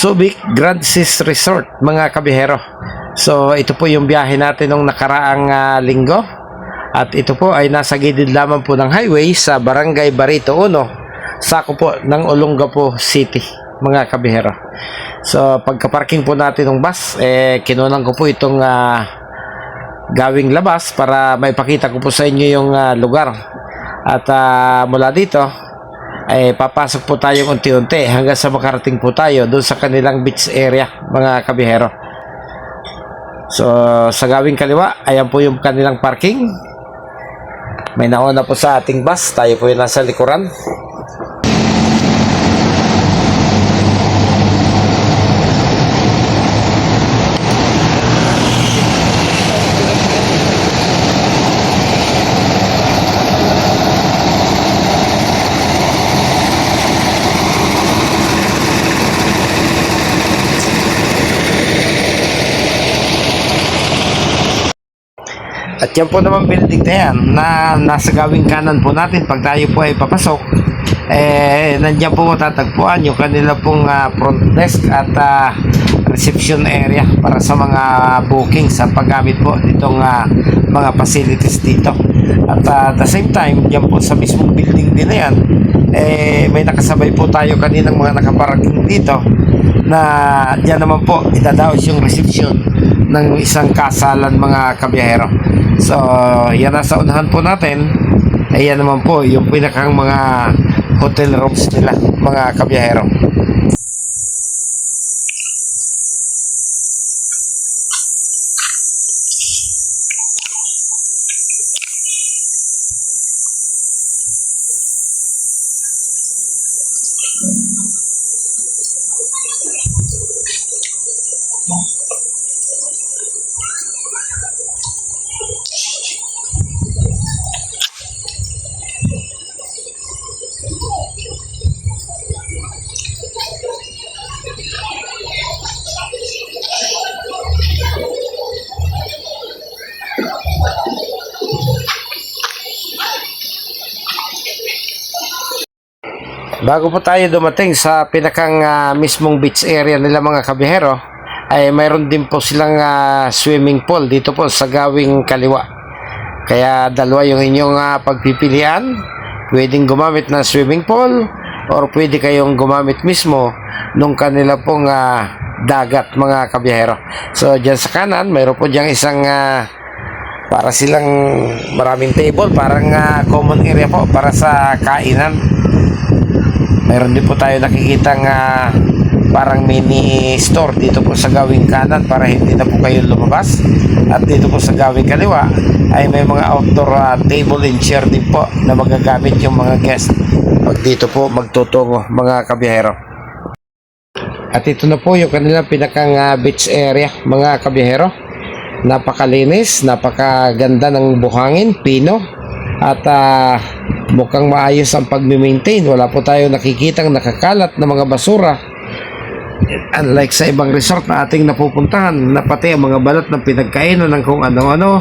Subic Grand Sis Resort, mga kabihero. So ito po yung biyahe natin nung nakaraang linggo. At ito po ay nasa gilid lamang po ng highway sa Barangay Barito 1, sako po ng Olongapo City, mga kabihero. So pagka-parking po natin ng bus, kinunan ko po itong gawing labas para maipakita ko po sa inyo yung lugar. At mula dito ay papasok po tayo unti-unti hanggang sa makarating po tayo doon sa kanilang beach area, mga kabihero. So sa gawing kaliwa, ayan po yung kanilang parking. May nauna po sa ating bus, tayo po yung nasa likuran. At yan po naman building na yan na nasa gawing kanan po natin. Pag tayo po ay papasok, nandiyan po matatagpuan yung kanila pong front desk at reception area para sa mga booking sa paggamit po nitong mga facilities dito. At at the same time, yan po sa mismong building din na yan, may nakasabay po tayo kaninang mga nakaparking dito na diyan naman po idadaos yung reception ng isang kasalan, mga kabiyahero. So yan nasa unahan po natin, ayan naman po yung pinakang mga hotel rooms nila, mga kabiyahero. Bago po tayo dumating sa pinakang mismong beach area nila, mga kabihero, ay mayroon din po silang swimming pool dito po sa gawing kaliwa. Kaya dalawa yung inyong pagpipilian. Pwedeng gumamit ng swimming pool or pwede kayong gumamit mismo nung kanila pong dagat, mga kabihero. So dyan sa kanan, mayroon po dyan isang para silang maraming table, parang common area po para sa kainan. Mayroon din po tayo nakikitang parang mini store dito po sa gawing kanan para hindi na po kayo lumabas. At dito po sa gawing kaliwa ay may mga outdoor table and chair din po na magagamit yung mga guest pag dito po magtutungo, mga kabiyahero. At ito na po yung kanilang pinakang beach area, mga kabiyahero. Napakalinis, napakaganda ng buhangin, pino. At mukhang maayos ang pag-maintain. Wala po tayo nakikitang nakakalat na mga basura, unlike sa ibang resort na ating napupuntahan, na pati ang mga balat ng pinagkainan ng kung ano-ano,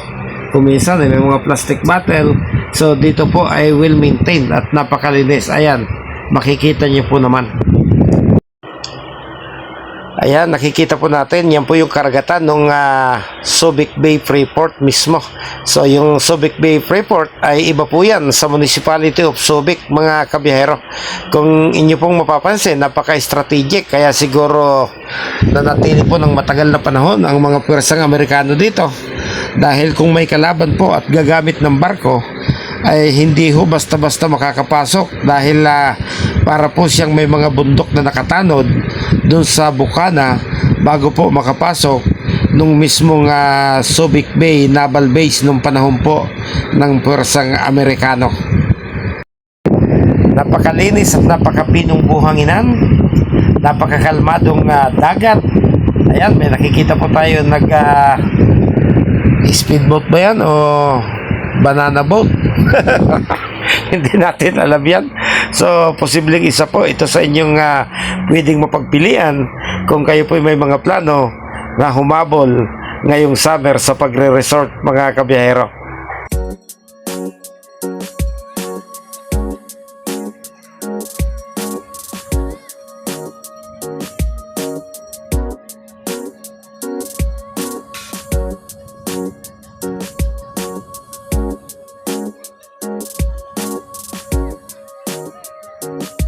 kuminsan may mga plastic bottle. So dito po ay well maintained at napakalinis. Ayan, makikita niyo po naman. Ayan, nakikita po natin, yan po yung karagatan ng Subic Bay Freeport mismo. So yung Subic Bay Freeport ay iba po yan sa Municipality of Subic, mga kabiyahero. Kung inyo pong mapapansin, napaka-strategic, kaya siguro nanatili po ng matagal na panahon ang mga pwersang Amerikano dito. Dahil kung may kalaban po at gagamit ng barko, ay hindi ho basta-basta makakapasok, dahil para po siyang may mga bundok na nakatanod doon sa bukana bago po makapasok nung mismong Subic Bay Naval Base nung panahon po ng pwersang Amerikano. Napakalinis at napakapinong buhanginan, napakakalmadong dagat. Ayan, may nakikita po tayo nag speedboat ba yan o banana boat? Hindi natin alam yan. So posibleng isa po ito sa inyong pwedeng mapagpilian kung kayo po may mga plano na humabol ngayong summer sa pagre-resort, mga kabiyahero. Bye.